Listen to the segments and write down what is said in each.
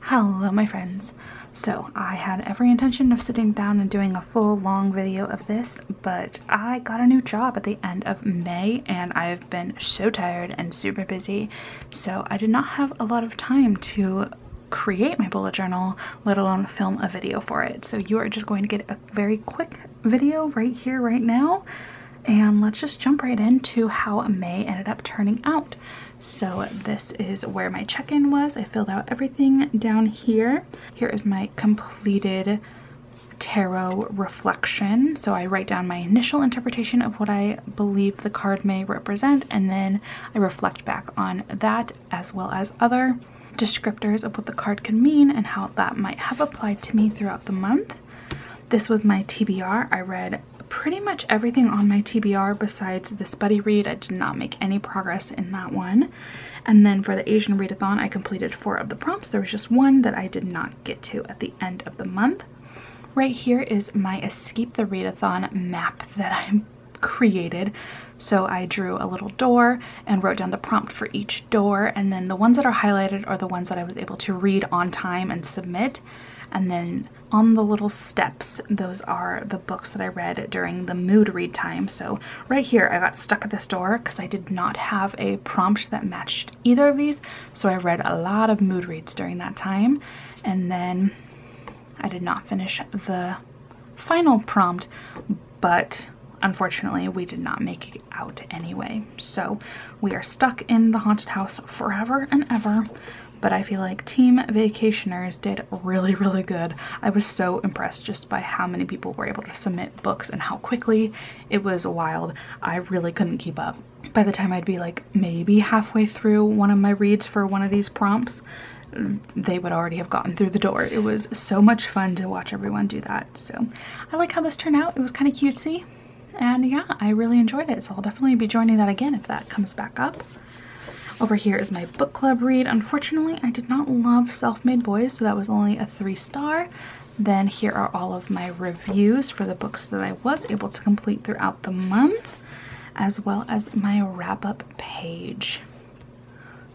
Hello my friends. So I had every intention of sitting down and doing a full long video of this, but I got a new job at the end of May and I've been so tired and super busy, so I did not have a lot of time to create my bullet journal, let alone film a video for it. So you are just going to get a very quick video right here, right now, and let's just jump right into how May ended up turning out. So this is where my check-in was. I filled out everything down here. Here is my completed tarot reflection. So I write down my initial interpretation of what I believe the card may represent, and then I reflect back on that as well as other descriptors of what the card can mean and how that might have applied to me throughout the month. This was my TBR. I read pretty much everything on my TBR besides this buddy read. I did not make any progress in that one. And then for the Asian readathon, I completed 4 of the prompts. There was just one that I did not get to at the end of the month. Right here is my Escape the Readathon map that I created. So I drew a little door and wrote down the prompt for each door, and then the ones that are highlighted are the ones that I was able to read on time and submit. And then on the little steps, those are the books that I read during the mood read time. So right here, I got stuck at this door because I did not have a prompt that matched either of these. So I read a lot of mood reads during that time. And then I did not finish the final prompt, but unfortunately, we did not make it out anyway. So we are stuck in the haunted house forever and ever. But I feel like Team Vacationers did really, really good. I was so impressed just by how many people were able to submit books and how quickly. It was wild. I really couldn't keep up. By the time I'd be like maybe halfway through one of my reads for one of these prompts, they would already have gotten through the door. It was so much fun to watch everyone do that. So I like how this turned out. It was kind of cutesy. And yeah, I really enjoyed it. So I'll definitely be joining that again if that comes back up. Over here is my book club read. Unfortunately, I did not love Self-Made Boys, so that was only a 3-star. Then here are all of my reviews for the books that I was able to complete throughout the month, as well as my wrap-up page.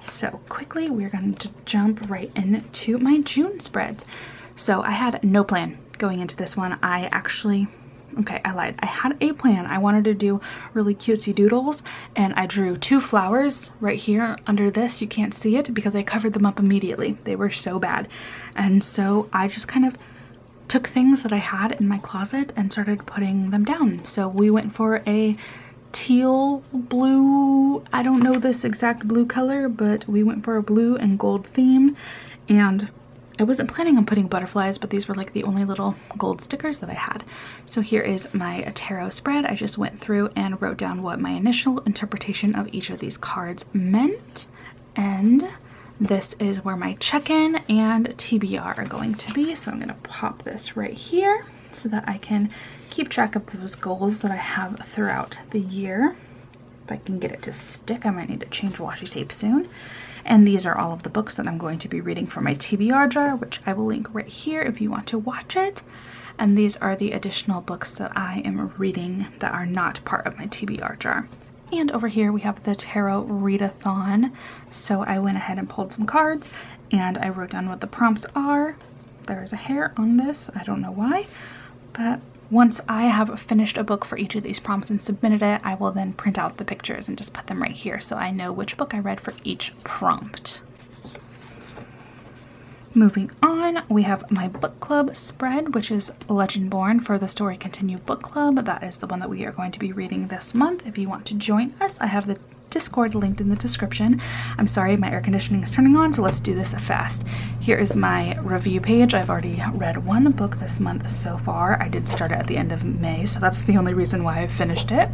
So quickly, we're going to jump right into my June spreads. So I had no plan going into this one. Okay, I lied. I had a plan. I wanted to do really cutesy doodles, and I drew 2 flowers right here under this. You can't see it because I covered them up immediately. They were so bad. And so I just kind of took things that I had in my closet and started putting them down. So we went for a teal blue, I don't know this exact blue color, but we went for a blue and gold theme. And I wasn't planning on putting butterflies, but these were like the only little gold stickers that I had. So here is my tarot spread. I just went through and wrote down what my initial interpretation of each of these cards meant. And this is where my check-in and TBR are going to be. So I'm going to pop this right here so that I can keep track of those goals that I have throughout the year. If I can get it to stick, I might need to change washi tape soon. And these are all of the books that I'm going to be reading for my TBR jar, which I will link right here if you want to watch it. And these are the additional books that I am reading that are not part of my TBR jar. And over here we have the Tarot Readathon. So I went ahead and pulled some cards and I wrote down what the prompts are. There's a hair on this, I don't know why, but once I have finished a book for each of these prompts and submitted it, I will then print out the pictures and just put them right here so I know which book I read for each prompt. Moving on, we have my book club spread, which is Legendborn for the Story Continue book club. That is the one that we are going to be reading this month. If you want to join us, I have the Discord linked in the description. I'm sorry, my air conditioning is turning on, so let's do this fast. Here is my review page. I've already read 1 book this month so far. I did start it at the end of May, so that's the only reason why I finished it.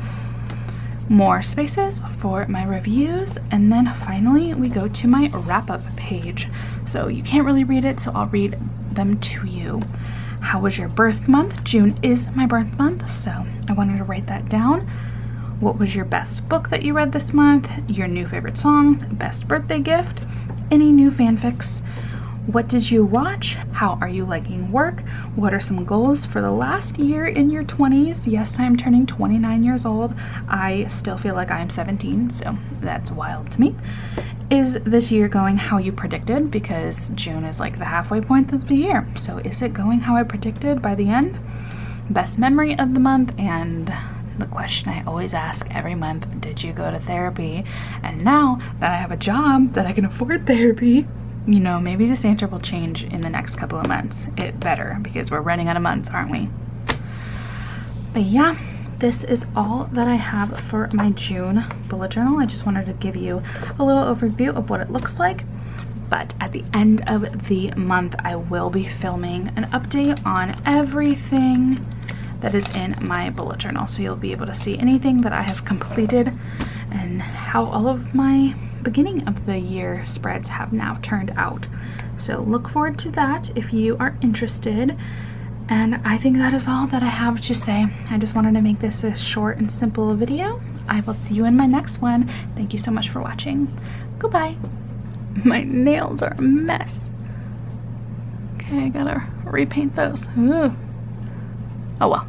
More spaces for my reviews, and then finally we go to my wrap-up page. So you can't really read it, so I'll read them to you. How was your birth month? June is my birth month, so I wanted to write that down. What was your best book that you read this month? Your new favorite song? Best birthday gift? Any new fanfics? What did you watch? How are you liking work? What are some goals for the last year in your 20s? Yes, I'm turning 29 years old. I still feel like I'm 17, so that's wild to me. Is this year going how you predicted? Because June is like the halfway point of the year. So is it going how I predicted by the end? Best memory of the month, and the question I always ask every month, did you go to therapy? And now that I have a job that I can afford therapy, you know, maybe this answer will change in the next couple of months. It better, because we're running out of months, aren't we? But yeah, this is all that I have for my June bullet journal. I just wanted to give you a little overview of what it looks like. But at the end of the month, I will be filming an update on everything that is in my bullet journal. So you'll be able to see anything that I have completed and how all of my beginning of the year spreads have now turned out. So look forward to that if you are interested. And I think that is all that I have to say. I just wanted to make this a short and simple video. I will see you in my next one. Thank you so much for watching. Goodbye. My nails are a mess. Okay, I gotta repaint those. Ooh. Oh well.